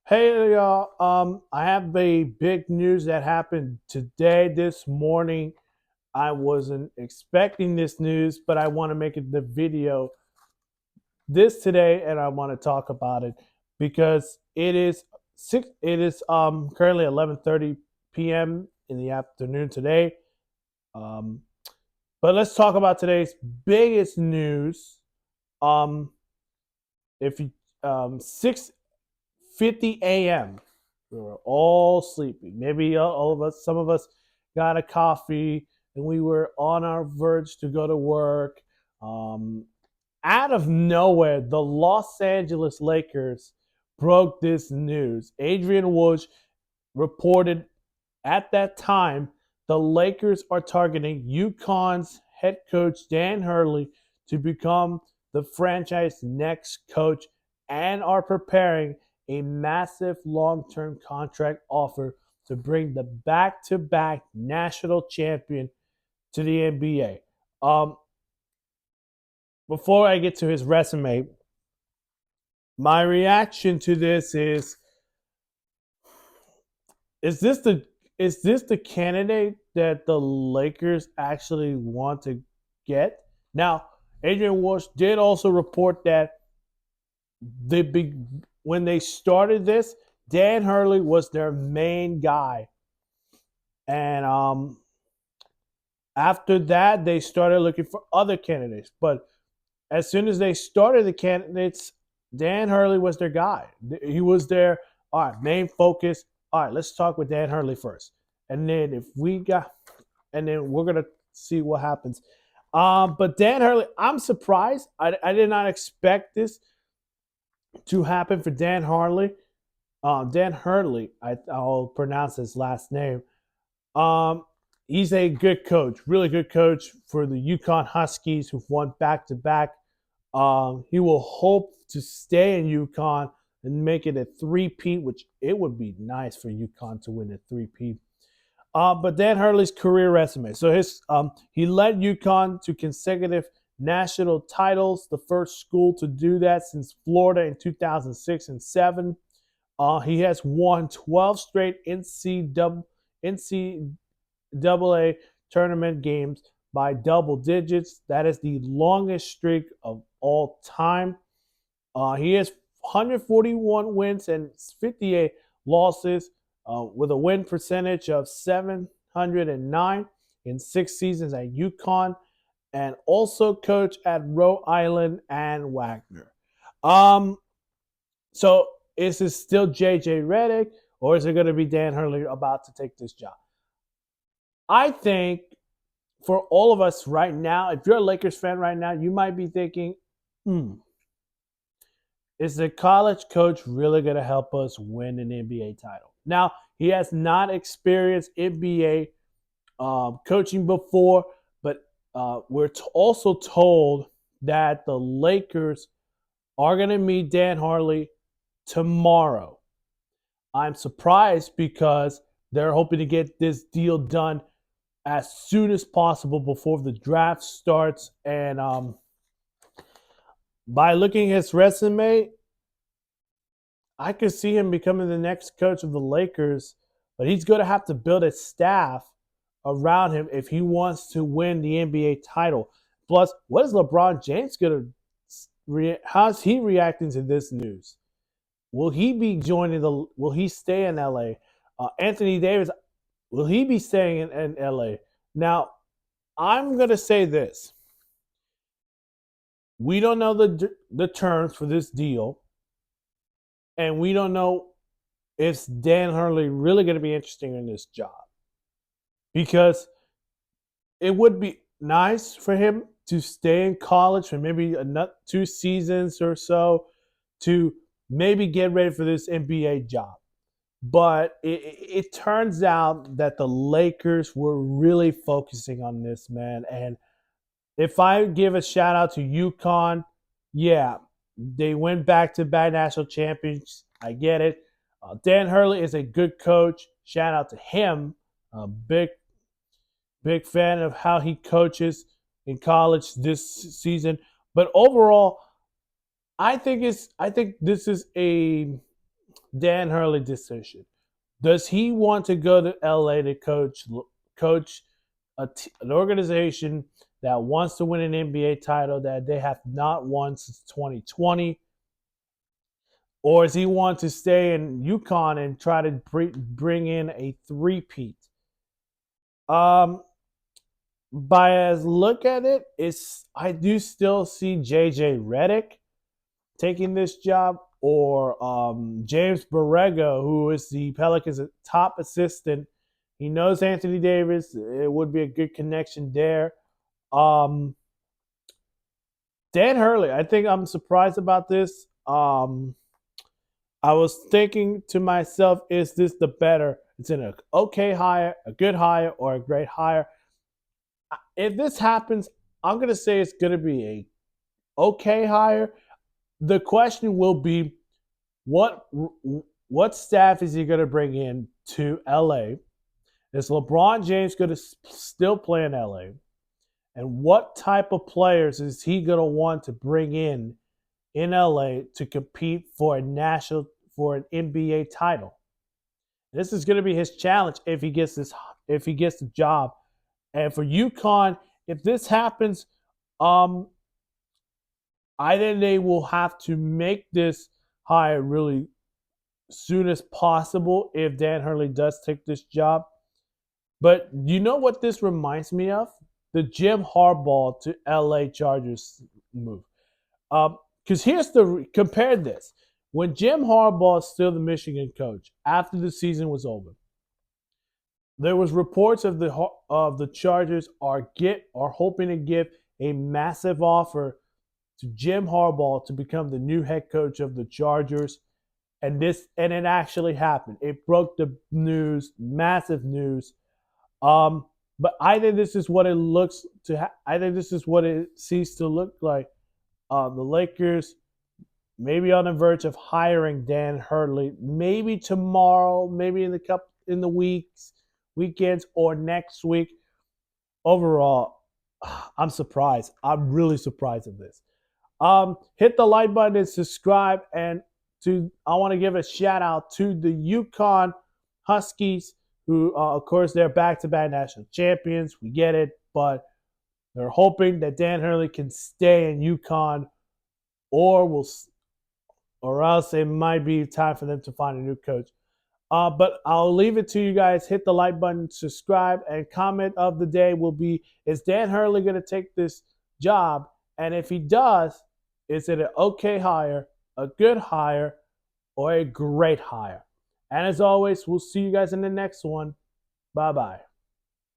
Hey y'all, I have a big news that happened today, this morning. I wasn't expecting this news, but I want to make it the video this today, and I want to talk about it because it is currently 11:30 p.m. in the afternoon today. Um, but let's talk about today's biggest news. Um, if you 6:50 a.m. We were all sleeping. Maybe all of us, some of us got a coffee and we were on our verge to go to work. Um, Out of nowhere, the Los Angeles Lakers broke this news. Adrian Woj reported at that time the Lakers are targeting UConn's head coach Dan Hurley to become the franchise next coach and are preparing a massive long-term contract offer to bring the back-to-back national champion to the NBA. Before I get to his resume, my reaction to this is this the is this the candidate that the Lakers actually want to get? Now, Adrian Walsh did also report that the big when they started this, Dan Hurley was their main guy, and after that they started looking for other candidates. But as soon as they started the candidates, Dan Hurley was their guy. He was their all right main focus. All right, let's talk with Dan Hurley first, and then if we got, and then we're gonna see what happens. But Dan Hurley, I'm surprised. I did not expect this to happen for Dan Hurley. Dan Hurley, I'll pronounce his last name. Um, he's a good coach, really good coach for the UConn Huskies, who've won back to back. He will hope to stay in UConn and make it a three-peat, which it would be nice for UConn to win a three-peat. But Dan Hurley's career resume. So he led UConn to consecutive national titles, the first school to do that since Florida in 2006 and 7. He has won 12 straight NCAA tournament games by double digits. That is the longest streak of all time. He has 141 wins and 58 losses, with a win percentage of 709 in 6 seasons at UConn, and also coached at Rhode Island and Wagner. Um, so is it still JJ Redick, or is it going to be Dan Hurley about to take this job? I think for all of us right now, if you're a Lakers fan right now, you might be thinking, is the college coach really going to help us win an NBA title? Now, he has not experienced NBA coaching before, but we're also told that the Lakers are going to meet Dan Hurley tomorrow. I'm surprised because they're hoping to get this deal done as soon as possible before the draft starts. And by looking at his resume, I could see him becoming the next coach of the Lakers, but he's going to have to build a staff around him if he wants to win the NBA title. Plus, what is LeBron James going to how's he reacting to this news? Will he be joining the will he stay in LA? Anthony Davis, will he be staying in LA? Now, I'm going to say this. We don't know the terms for this deal, and we don't know if Dan Hurley really going to be interested in this job, because it would be nice for him to stay in college for maybe another 2 seasons or so to maybe get ready for this NBA job. But it turns out that the Lakers were really focusing on this man. And if I give a shout out to UConn, yeah, they went back to back national champions. I get it. Dan Hurley is a good coach. Shout out to him. Big fan of how he coaches in college this season. But overall, I think this is a Dan Hurley decision. Does he want to go to LA to coach an organization that wants to win an NBA title that they have not won since 2020? Or does he want to stay in UConn and try to bring in a three-peat? Um, by as look at it, I do still see JJ Redick taking this job, or James Borrego, who is the Pelicans' top assistant. He knows Anthony Davis. It would be a good connection there. Um, Dan Hurley, I think I'm surprised about this. I was thinking to myself, is this the better? It's an okay hire, a good hire, or a great hire. If this happens, I'm going to say it's going to be a okay hire. The question will be, what staff is he going to bring in to LA? Is LeBron James going to still play in LA? And what type of players is he going to want to bring in LA to compete for an NBA title? This is going to be his challenge if he gets the job. And for UConn, if this happens, either they will have to make this hire really soon as possible if Dan Hurley does take this job. But you know what this reminds me of? The Jim Harbaugh to LA Chargers move. Because compare this. When Jim Harbaugh is still the Michigan coach, after the season was over, there was reports of the Chargers are hoping to give a massive offer to Jim Harbaugh to become the new head coach of the Chargers, and it actually happened. It broke the news, massive news. But I think this is what it looks to. I think this is what it seems to look like. The Lakers maybe on the verge of hiring Dan Hurley, maybe tomorrow, maybe in the weekends, or next week. Overall, I'm surprised. I'm really surprised at this. Hit the like button and subscribe. And I want to give a shout out to the UConn Huskies, who, of course, they're back-to-back national champions. We get it, but they're hoping that Dan Hurley can stay in UConn, or else it might be time for them to find a new coach. But I'll leave it to you guys. Hit the like button, subscribe, and comment of the day will be, is Dan Hurley going to take this job? And if he does, is it an okay hire, a good hire, or a great hire? And as always, we'll see you guys in the next one. Bye-bye.